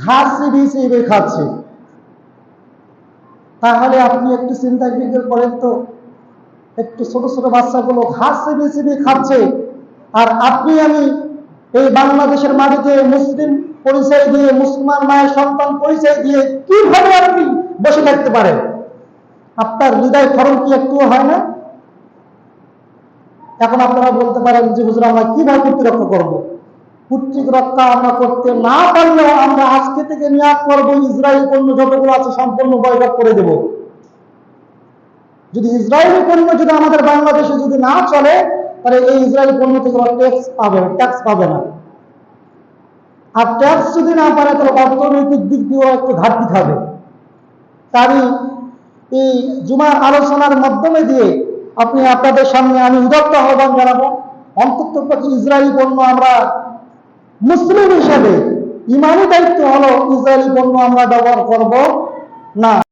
ঘাস চিবিয়ে চিবিয়ে খাচ্ছে। তাহলে আপনি একটু চিন্তা বিবেক করেন তো, একটু ছোট ছোট বাচ্চাগুলো ঘাস চিবিয়ে চিবিয়ে খাচ্ছে, আর আপনি আমি এই বাংলাদেশের মাটিতে মুসলিম পরিচয় দিয়ে, মুসলমান মায়ের সন্তান পরিচয় দিয়ে কিভাবে আপনি বসে থাকতে পারেন? আপনার হৃদয় ক্ষরণ কি একটুও হয় না? এখন আপনারা বলতে পারেন যে হুজুর, আমরা কিভাবে প্রতিরক্ষা করব? প্রতিরক্ষা আমরা করতে না পারলেও আমরা আজকে থেকে নিয়াত করব, ইসরায়েল পণ্য যতগুলো আছে সম্পূর্ণ বয়কট করে দেব। যদি ইসরায়েলি পণ্য যদি আমাদের বাংলাদেশে যদি না চলে, তাহলে এই ইসরায়েলি পণ্য থেকে ট্যাক্স পাবে না। আর ট্যাক্স যদি না পারে, তাহলে অর্থনৈতিক দিক দিয়েও একটু ঘাটতি খাবে। তাই এই জুমার আলোচনার মাধ্যমে দিয়ে আপনাদের সামনে আমি উদাত্ত আহ্বান জানাবো, অন্তত ইসরায়েলি পণ্য আমরা মুসলিম হিসেবে ইমানি দায়িত্ব হলো ইসরায়েলি পণ্য আমরা ব্যবহার করব না।